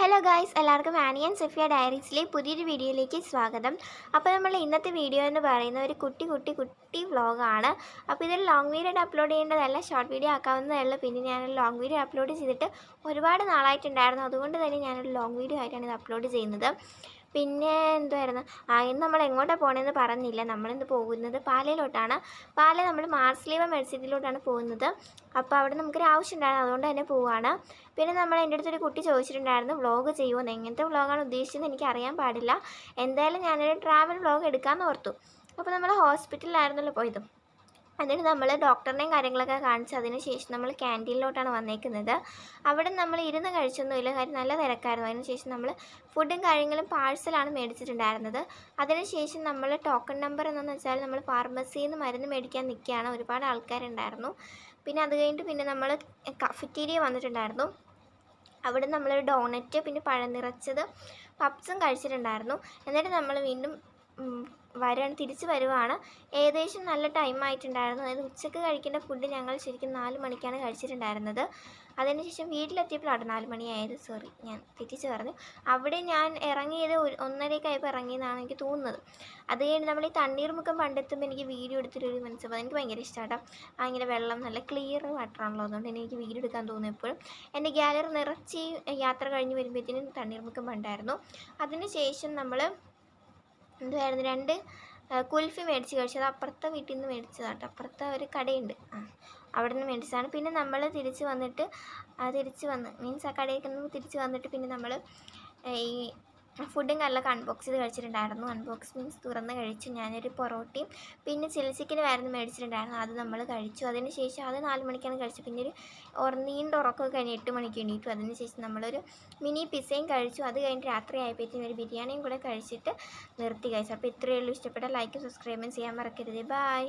Hello guys, എല്ലാവർക്കും Annie and Safiya ഡയറീസിലെ പുതിയൊരു വീഡിയോയിലേക്ക് സ്വാഗതം. അപ്പോൾ നമ്മൾ ഇന്നത്തെ വീഡിയോ എന്ന് പറയുന്ന ഒരു കുട്ടി വ്ളോഗാണ്. അപ്പോൾ ഇതൊരു ലോങ് വീഡിയോ അപ്ലോഡ് ചെയ്യേണ്ടതല്ല, ഷോർട്ട് വീഡിയോ ആക്കാവുന്നതേ ഉള്ളൂ. പിന്നെ ഞാനൊരു ലോങ് വീഡിയോ അപ്ലോഡ് ചെയ്തിട്ട് ഒരുപാട് നാളായിട്ടുണ്ടായിരുന്നു. അതുകൊണ്ട് തന്നെ ഞാനൊരു ലോങ് വീഡിയോ ആയിട്ടാണ് ഇത് അപ്ലോഡ് ചെയ്യുന്നത്. പിന്നെ എന്തുവായിരുന്നു, ഇന്ന് നമ്മൾ എങ്ങോട്ടാണ് പോകണമെന്ന് പറഞ്ഞില്ല. നമ്മളിന്ന് പോകുന്നത് പാലയിലോട്ടാണ്. പാല നമ്മൾ മാർസ്ലീവ മെഡിസിറ്റിയിലോട്ടാണ് പോകുന്നത്. അപ്പോൾ അവിടെ നമുക്കൊരു ആവശ്യം ഉണ്ടായിരുന്നു, അതുകൊണ്ട് തന്നെ പോവുകയാണ്. പിന്നെ എൻ്റെ അടുത്തൊരു കുട്ടി ചോദിച്ചിട്ടുണ്ടായിരുന്നു വ്ളോഗ് ചെയ്യുമോ, എങ്ങനത്തെ വ്ളോഗാണ് ഉദ്ദേശിച്ചതെന്ന് എനിക്ക് അറിയാൻ പാടില്ല. എന്തായാലും ഞാനൊരു ട്രാവൽ വ്ളോഗ് എടുക്കാമെന്ന് ഓർത്തു. അപ്പോൾ നമ്മൾ ഹോസ്പിറ്റലിലായിരുന്നല്ലോ പോയത്. എന്നിട്ട് നമ്മൾ ഡോക്ടറിനെയും കാര്യങ്ങളൊക്കെ കാണിച്ച് അതിന് ശേഷം നമ്മൾ ക്യാൻറ്റീനിലോട്ടാണ് വന്നേക്കുന്നത്. അവിടെ നമ്മൾ ഇരുന്ന് കഴിച്ചൊന്നുമില്ല, കാര്യം നല്ല തിരക്കായിരുന്നു. അതിന് ശേഷം നമ്മൾ ഫുഡും കാര്യങ്ങളും പാഴ്സലാണ് മേടിച്ചിട്ടുണ്ടായിരുന്നത്. അതിനുശേഷം നമ്മൾ ടോക്കൺ നമ്പർ എന്താണെന്ന് വെച്ചാൽ നമ്മൾ ഫാർമസിയിൽ നിന്ന് മരുന്ന് മേടിക്കാൻ നിൽക്കുകയാണ്. ഒരുപാട് ആൾക്കാരുണ്ടായിരുന്നു. പിന്നെ അത് കഴിഞ്ഞിട്ട് പിന്നെ നമ്മൾ കഫറ്റീരിയ വന്നിട്ടുണ്ടായിരുന്നു. അവിടെ നമ്മളൊരു ഡോണറ്റ്, പിന്നെ പഴം നിറച്ചത്, പപ്സും കഴിച്ചിട്ടുണ്ടായിരുന്നു. എന്നിട്ട് നമ്മൾ വീണ്ടും തിരിച്ച് വരുവാണ്. ഏകദേശം നല്ല ടൈം ആയിട്ടുണ്ടായിരുന്നു. അതായത് ഉച്ചയ്ക്ക് കഴിക്കേണ്ട ഫുഡ് ഞങ്ങൾ ശരിക്കും 4 മണിക്കാണ് കഴിച്ചിട്ടുണ്ടായിരുന്നത്. അതിനുശേഷം വീട്ടിലെത്തിയപ്പോഴാണ് 4 മണിയായത്. സോറി, ഞാൻ തെറ്റിച്ച് പറഞ്ഞു. അവിടെ ഞാൻ ഇറങ്ങിയത് 1:30 ആയപ്പോൾ ഇറങ്ങിയെന്നാണ് എനിക്ക് തോന്നുന്നത്. അത് കഴിഞ്ഞ് നമ്മൾ ഈ തണ്ണീർമുക്കം പണ്ടെത്തുമ്പോൾ എനിക്ക് വീഡിയോ എടുത്തിട്ടൊരു മനസ്സിലാവും. എനിക്ക് ഭയങ്കര ഇഷ്ടമാണ്. അങ്ങനെ വെള്ളം നല്ല ക്ലിയർ വാട്ടറാണല്ലോ, അതുകൊണ്ട് തന്നെ എനിക്ക് വീഡിയോ എടുക്കാൻ തോന്നും എപ്പോഴും. എൻ്റെ ഗാലറി നിറച്ച് യാത്ര കഴിഞ്ഞ് വരുമ്പോഴത്തേനും തണ്ണീർമുക്കം പണ്ടായിരുന്നു. അതിന് ശേഷം നമ്മൾ എന്തുവായിരുന്നു, 2 കുൽഫി മേടിച്ച് കഴിച്ചത്. അപ്പുറത്തെ വീട്ടിൽ നിന്ന് മേടിച്ചതാട്ടോ. അപ്പുറത്തെ ഒരു കടയുണ്ട്, അവിടെ നിന്ന് മേടിച്ചതാണ്. പിന്നെ നമ്മൾ തിരിച്ച് മീൻസ് ആ കടയിൽ നിന്ന് തിരിച്ച് വന്നിട്ട് പിന്നെ നമ്മൾ ഈ ഫുഡും കാര്യങ്ങളൊക്കെ അൺബോക്സ് ചെയ്ത് കഴിച്ചിട്ടുണ്ടായിരുന്നു. അൺബോക്സ് മീൻസ് തുറന്ന് കഴിച്ചു. ഞാനൊരു പൊറോട്ടയും പിന്നെ ചില്ലി ചിക്കനുമായിരുന്നു മേടിച്ചിട്ടുണ്ടായിരുന്നു. അത് നമ്മൾ കഴിച്ചു. അതിന് ശേഷം അത് 4 മണിക്കാണ് കഴിച്ചു. പിന്നെ ഒരു നീണ്ട ഉറക്കമൊക്കെ കഴിഞ്ഞ് 8 മണിക്ക് എണീറ്റു. അതിന് ശേഷം നമ്മളൊരു മിനി പിസയും കഴിച്ചു. അത് കഴിഞ്ഞ് രാത്രി ആയപ്പോഴത്തേക്കും ഒരു ബിരിയാണിയും കൂടെ കഴിച്ചിട്ട് നിർത്തി കഴിച്ചു. അപ്പോൾ ഇത്രയേ ഉള്ളൂ. ഇഷ്ടപ്പെട്ട ലൈക്കും സബ്സ്ക്രൈബും ചെയ്യാൻ മറക്കരുത്. ബൈ.